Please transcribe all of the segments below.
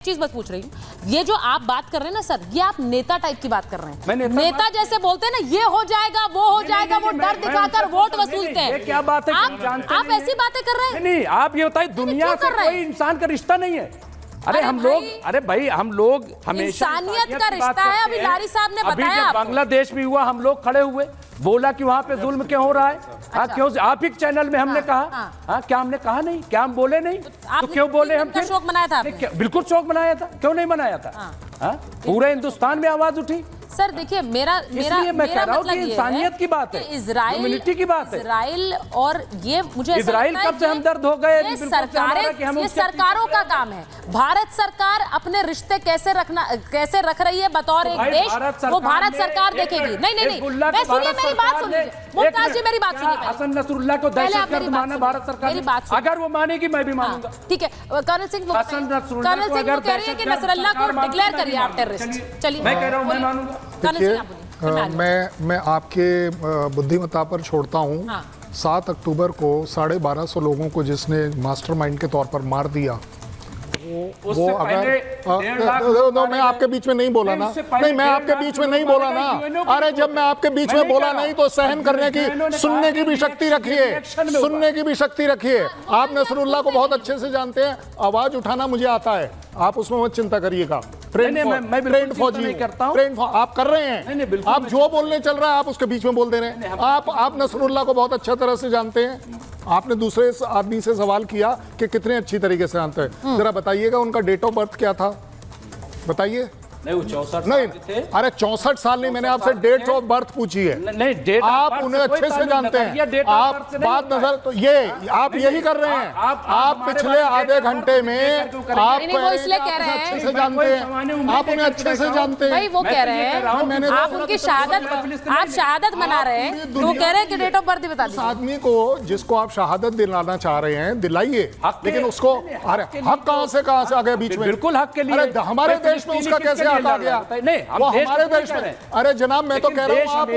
चीज बस पूछ रही हूँ, ये जो आप बात कर रहे हैं ना सर, ये आप नेता टाइप की बात कर रहे हैं। नेता जैसे बोलते हैं ना, ये हो जाएगा वो हो जाएगा, वो डर दिखाकर वोट वसूलते हैं। क्या बात है, आप ऐसी बातें कर रहे हैं। नहीं, आप ये बताइए, दुनिया से कोई इंसान का रिश्ता नहीं है। अरे हम लोग, अरे भाई हम लोग हमेशा इंसानियत का रिश्ता है। अभी लारी साहब ने बताया, अभी बांग्लादेश में हुआ, हम लोग खड़े हुए, बोला कि वहां पे जुल्म क्यों हो रहा है। हाँ, क्यों? आप ही चैनल में हमने कहा, हाँ क्या हमने कहा नहीं? क्या हम बोले नहीं? तो क्यों बोले हम? फिर शोक मनाया था, बिल्कुल शोक मनाया था, क्यों नहीं मनाया था? पूरे हिंदुस्तान में आवाज उठी। सर देखिए, मेरा मतलब इंसानियत की बात है, ह्यूमैनिटी की बात है। इजराइल और ये मुझे इजराइल कब से हमदर्द हो गए? ये सरकारों का काम है। भारत सरकार अपने रिश्ते कैसे रख रही है बतौर एक देश, वो भारत सरकार देखेगी। नहीं, मैं सुनिए, मेरी बात सुनिए मुमताज जी, मेरी बात सुनिए। हसन नसरुल्लाह को दहशतगर्द माना भारत सरकार, मेरी बात अगर वो मानेगी मैं भी मानूंगा। ठीक है, कर्नल सिंह वो कह रही है कि नसरुल्लाह को डिक्लेयर करिए आप टेररिस्ट। चलिए, मैं कह रहा हूं, मैं मानूंगा। देखिए, मैं आपके बुद्धिमत्ता पर छोड़ता हूँ। 7 अक्टूबर को 1250 लोगों को जिसने मास्टरमाइंड के तौर पर मार दिया, वो अगर मैं आपके बीच में नहीं बोला ना, नहीं मैं आपके बीच में नहीं बोला ना। अरे जब मैं आपके बीच में बोला नहीं तो सहन करने की, सुनने की भी शक्ति रखिए, सुनने की भी शक्ति रखिए। आप नसरुल्लाह को बहुत अच्छे से जानते हैं, आवाज उठाना मुझे आता है, आप उसमें मत चिंता करिएगा। ट्रेंड फौजी करता हूं, आप कर रहे हैं। आप जो बोलने चल रहा है आप उसके बीच में बोल दे रहे हैं। आप नसरुल्लाह को बहुत अच्छा तरह से जानते हैं। आपने दूसरे आदमी से सवाल किया कि कितने अच्छी तरीके से जानते हैं, जरा बताइएगा उनका डेट ऑफ बर्थ क्या था, बताइए। नहीं, वो 64 नहीं, अरे 64 साल नहीं, मैंने आपसे डेट ऑफ बर्थ पूछी है। नहीं, डेट आप उन्हें अच्छे से जानते हैं। आप बात नजर तो ये आप यही कर रहे हैं। आप पिछले आधे घंटे में आप इसलिए कह रहे हैं, अच्छे से जानते हैं, आप उन्हें अच्छे से जानते हैं। भाई वो कह रहे हैं, आप उनकी शहादत मना रहे हैं, तो कह रहे हैं कि डेट ऑफ बर्थ बता दीजिए। आदमी को जिसको आप शहादत दिलाना चाह रहे हैं दिलाइए, लेकिन उसको अरे हक कहाँ से आ गया बीच में? बिल्कुल हक के लिए। हमारे देश में उसका कैसे हटा गया? नहीं, वो हमारे देश में। अरे जनाब, मैं तो कह रहा हूँ, आप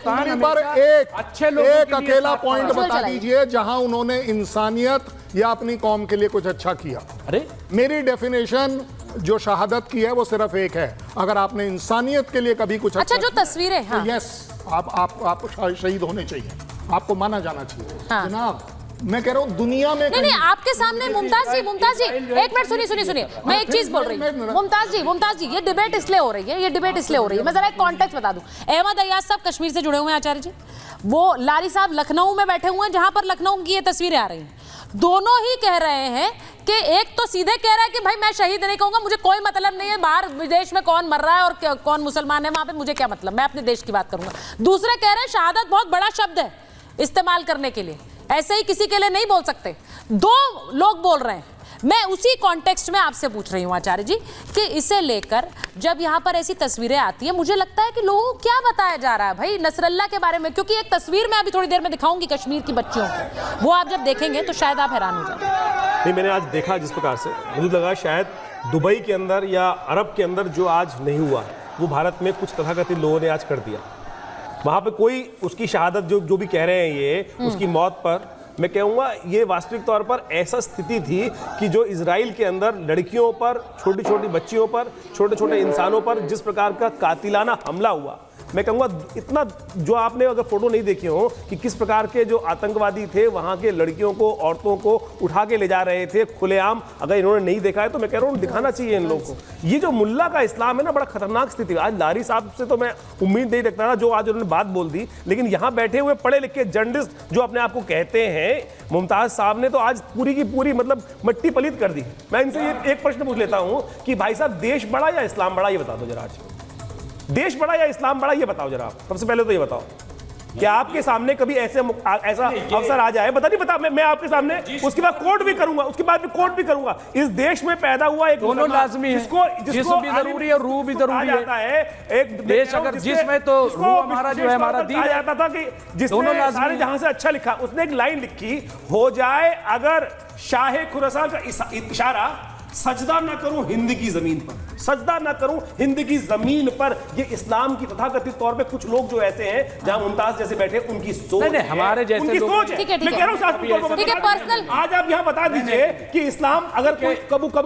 उंगली पर एक अकेला पॉइंट बता दीजिए जहां उन्होंने इंसानियत या अपनी कौम के लिए कुछ अच्छा किया। अरे मेरी डेफिनेशन जो शहादत की है वो सिर्फ एक है, अगर आपने इंसानियत के लिए कभी कुछ अच्छा जो तस्वीरें, हाँ। यस, आप शहीद होने चाहिए, आपको माना जाना चाहिए। हाँ। जनाब मैं कह रहा हूँ दुनिया में नहीं, आपके सामने मुमताज जी एक मिनट सुनिए, मैं एक चीज बोल रही हूँ। मुमताज जी ये डिबेट इसलिए हो रही है, मैं जरा एक कॉन्टेक्स्ट बता दूं। अहमद अय्याज साहब कश्मीर से जुड़े हुए हैं आचार्य जी, वो लारी साहब लखनऊ में बैठे हुए हैं, जहां पर लखनऊ की ये तस्वीरें आ रही हैं। दोनों ही कह रहे हैं कि एक तो सीधे कह रहा है कि भाई मैं शहीद नहीं कहूंगा, मुझे कोई मतलब नहीं है बाहर विदेश में कौन मर रहा है और कौन मुसलमान है वहां पे, मुझे क्या मतलब, मैं अपने देश की बात करूंगा। दूसरे कह रहे हैं शहादत बहुत बड़ा शब्द है इस्तेमाल करने के लिए, ऐसे ही किसी के लिए नहीं बोल सकते। दो लोग बोल रहे हैं। मैं उसी कॉन्टेक्स्ट में आपसे पूछ रही हूं आचार्य जी कि इसे लेकर जब यहां पर ऐसी तस्वीरें आती हैं, मुझे लगता है कि लोगों को क्या बताया जा रहा है भाई नसरल्ला के बारे में, क्योंकि एक तस्वीर मैं अभी थोड़ी देर में दिखाऊंगी कश्मीर की बच्चियों को, वो आप जब देखेंगे तो शायद आप हैरान हो जाएंगे। नहीं, मैंने आज देखा जिस प्रकार से, मुझे लगा शायद दुबई के अंदर या अरब के अंदर जो आज नहीं हुआ वो भारत में कुछ तथाकथित लोगों ने आज कर दिया। वहां पे कोई उसकी शहादत जो भी कह रहे हैं ये उसकी मौत पर, मैं कहूँगा ये वास्तविक तौर पर ऐसा स्थिति थी कि जो इजराइल के अंदर लड़कियों पर, छोटी छोटी बच्चियों पर, छोटे छोटे इंसानों पर जिस प्रकार का कातिलाना हमला हुआ, मैं कहूँगा इतना, जो आपने अगर फोटो नहीं देखे हो कि किस प्रकार के जो आतंकवादी थे वहाँ के लड़कियों को, औरतों को उठा के ले जा रहे थे खुलेआम, अगर इन्होंने नहीं देखा है तो मैं कह रहा हूँ दिखाना चाहिए इन लोगों को। ये जो मुल्ला का इस्लाम है ना, बड़ा खतरनाक स्थिति है। आज लारी साहब से तो मैं उम्मीद नहीं रखता था जो आज उन्होंने बात बोल दी, लेकिन यहाँ बैठे हुए पढ़े लिखे जर्नलिस्ट जो अपने आप को कहते हैं, मुमताज साहब ने तो आज पूरी की पूरी मतलब मट्टी पलीत कर दी। मैं इनसे ये एक प्रश्न पूछ लेता हूँ कि भाई साहब देश बड़ा या इस्लाम बड़ा, ये बता दो जरा। आज देश बड़ा या इस्लाम बड़ा, ये बताओ जरा आप। सबसे पहले तो ये बताओ, क्या आपके सामने कभी ऐसा अवसर आ जाए? बता मैं आपके सामने उसके बाद कोर्ट भी करूंगा, उसके बाद भी कोर्ट भी करूंगा। इस देश में पैदा हुआ एक दोनों लाजमी है, जिस्म भी जरूरी है, रूह भी जरूरी है। एक देश अगर जिसमें तो रूह हमारा जो है हमारा दीन है। जाता था कि जिसने सारे जहां से अच्छा लिखा, उसने एक लाइन लिखी, हो जाए अगर शाहे खुरासान का इशारा सजदा ना करूं हिंद की जमीन पर, सजदा ना करूं हिंद की जमीन पर। ये इस्लाम की तथाकथित तौर पे कुछ लोग जो ऐसे हैं, जहां मुमताज जैसे बैठे, उनकी सोच नहीं, हमारे जैसे उनकी लोग- सोच है। ठीक है, मैं कह रहा हूं शास्त्री तौर पर ठीक है, बता दीजिए। पर्सनल- आज आप यहां बता दीजिए कि इस्लाम अगर कोई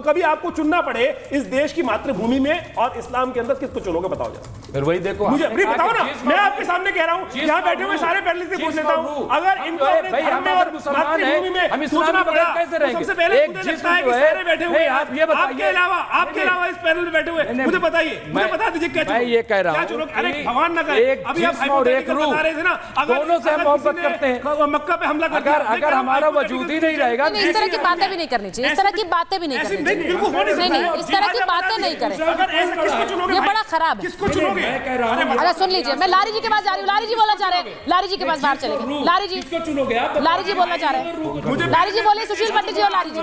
कभी आपको चुनना पड़े इस देश की मातृभूमि में और इस्लाम के अंदर, किसको चुनोगे बताओ जरा। फिर वही देखो, मुझे हमने कहा बताओ कि ना, जिस मैं मौजूद- आपके सामने कह रहा हूं, जिस यहां बैठे हुए मौजूद- सारे पैनलिस्ट से जिस पूछ लेता हूं, मौजूद- अगर हम इनको तो है, अपने भाई, धर्म हम में अगर और मुसलमान मातृभूमि हैं, में हम इस्लाम सोचना के बगैर पड़ा, कैसे तो रहेंगे? सबसे पहले एक मुझे जिस्म लगता है जो कि है- सारे बैठे हुए नहीं, हैं, आप ये बताइए- आपके अलावा इस पैनल में बैठे हुए, नहीं, मुझे बताइए, मुझे बता दीजिए क्या मैं ये कह रहा क्या हूं चुनोगे? अरे कि भगवान ना करे, एक अभी आप जिस्म और एक hypothetical रूह, बता रहे थे ना, दोनों से हम अगर मोहब्बत किसी ने करते हैं। मक्का पे हमला कर दिया, अगर हमारा वजूद ही नहीं रहेगा, नहीं, इस तरह की बातें भी नहीं करनी चाहिए, इस तरह की बातें भी नहीं करनी चाहिए। नहीं, इस तरह की बातें नहीं करें, अगर ऐसा किसको चुनोगे ये भाई? बड़ा खराब है। किसको चुनोगे? मैं कह रहा हूं- अरे सुन लीजिए, मैं लारी जी के पास जा रही हूँ। लारी जी बोलना चाह रहे हैं, लारी जी के पास बाहर चलेंगे। लारी जी, चुनोगे आप? लारी जी बोलना चाह रहे हैं। लारी जी बोलिए, सुशील पंडित जी और लारी जी,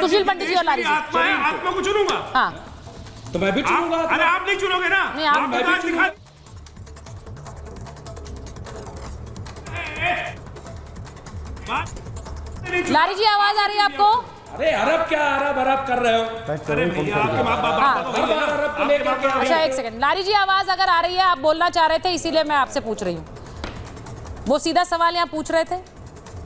सुशील पंडित जी और लारी जी। आत्मा है, आत्मा को चुनूंगा। हाँ, तो मैं भी चुनूंगा। अरे आप नहीं चुनोगे ना, नहीं, आप- तो आज दिखा- लारी जी आवाज आ रही है आपको? अरे अरब क्या अरब कर रहे हो? अरे भैया, आपके माँ बाप अरब को लेकर के अच्छा एक सेकंड, लारी जी आवाज अगर आ रही है, आप बोलना चाह रहे थे इसीलिए मैं आपसे पूछ रही हूँ। वो सीधा सवाल यहाँ पूछ रहे थे,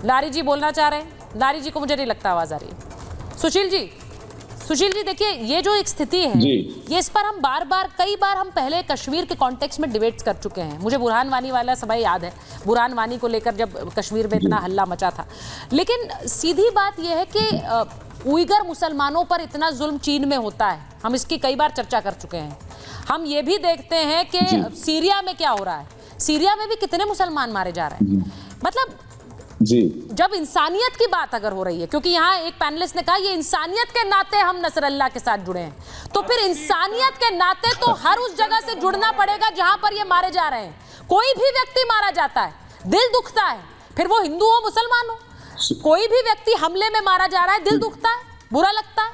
लारी जी बोलना चाह रहे हैं। लारी जी को मुझे नहीं लगता आवाज आ रही है। सुशील जी देखिए, ये जो एक स्थिति है, ये इस पर हम कई बार हम पहले कश्मीर के कॉन्टेक्स्ट में डिबेट्स कर चुके हैं। मुझे बुरहान वानी वाला समय याद है, बुरहान वानी को लेकर जब कश्मीर में इतना हल्ला मचा था। लेकिन सीधी बात यह है कि उइगर मुसलमानों पर इतना जुल्म चीन में होता है, हम इसकी कई बार चर्चा कर चुके हैं। हम ये भी देखते हैं कि सीरिया में क्या हो रहा है, सीरिया में भी कितने मुसलमान मारे जा रहे हैं। मतलब जी, जब इंसानियत की बात अगर हो रही है, क्योंकि यहाँ एक पैनलिस्ट ने कहा ये इंसानियत के नाते हम नसरल्ला के साथ जुड़े हैं, तो फिर इंसानियत के नाते तो हर उस जगह से जुड़ना पड़ेगा जहां पर ये मारे जा रहे हैं। कोई भी व्यक्ति मारा जाता है, दिल दुखता है, फिर वो हिंदू हो मुसलमान हो, कोई भी व्यक्ति हमले में मारा जा रहा है, दिल दुखता है, बुरा लगता है।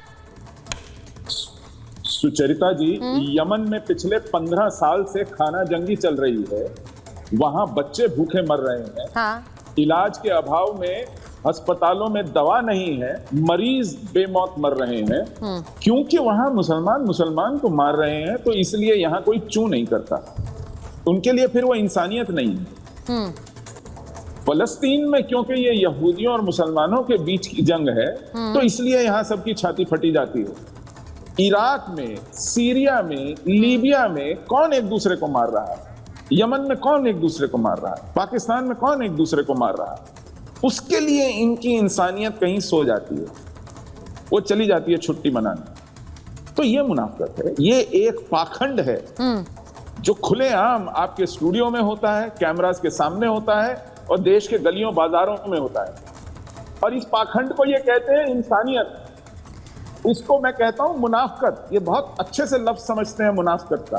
सुचरिता जी, यमन में पिछले 15 साल से खाना जंगी चल रही है, वहां बच्चे भूखे मर रहे हैं। हाँ, इलाज के अभाव में अस्पतालों में दवा नहीं है, मरीज बेमौत मर रहे हैं, क्योंकि वहां मुसलमान को मार रहे हैं, तो इसलिए यहां कोई चू नहीं करता। उनके लिए फिर वो इंसानियत नहीं है। फलस्तीन में क्योंकि ये यहूदियों और मुसलमानों के बीच की जंग है, तो इसलिए यहां सबकी छाती फटी जाती है। इराक में, सीरिया में, लीबिया में कौन एक दूसरे को मार रहा है? यमन में कौन एक दूसरे को मार रहा है? पाकिस्तान में कौन एक दूसरे को मार रहा है? उसके लिए इनकी इंसानियत कहीं सो जाती है, वो चली जाती है छुट्टी मनाने। तो ये मुनाफिकत है, ये एक पाखंड है जो खुलेआम आपके स्टूडियो में होता है, कैमरास के सामने होता है और देश के गलियों बाजारों में होता है। और इस पाखंड को ये कहते हैं इंसानियत, इसको मैं कहता हूं मुनाफिकत। ये बहुत अच्छे से लफ्ज समझते हैं मुनाफिकत का।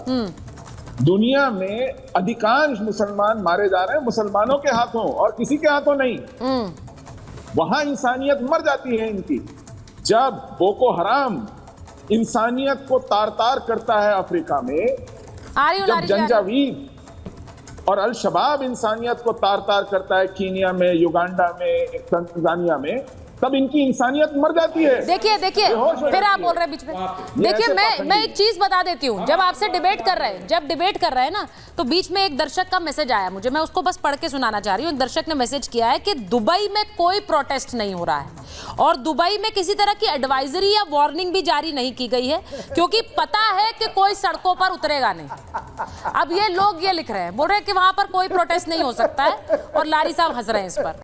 दुनिया में अधिकांश मुसलमान मारे जा रहे हैं मुसलमानों के हाथों और किसी के हाथों नहीं। वहां इंसानियत मर जाती है इनकी। जब बोको हराम इंसानियत को तार तार करता है अफ्रीका में, जब जंजावीद और अल शबाब इंसानियत को तार तार करता है कीनिया में, युगांडा में, तंजानिया में, तब इनकी इंसानियत मर जाती है। देखिए फिर आप बोल रहे हैं बीच में। देखिए मैं एक चीज बता देती हूँ, जब आपसे डिबेट कर रहे हैं ना, तो बीच में एक दर्शक का मैसेज आया मुझे, मैं उसको बस पढ़ के सुनाना चाह रही हूँ। एक दर्शक ने मैसेज किया है कि दुबई में कोई प्रोटेस्ट नहीं हो रहा है और दुबई में किसी तरह की एडवाइजरी या वार्निंग भी जारी नहीं की गई है, क्योंकि पता है कि कोई सड़कों पर उतरेगा नहीं। अब ये लोग ये लिख रहे हैं, बोल रहे हैं कि वहां पर कोई प्रोटेस्ट नहीं हो सकता है, और लारी साहब हंस रहे हैं इस पर।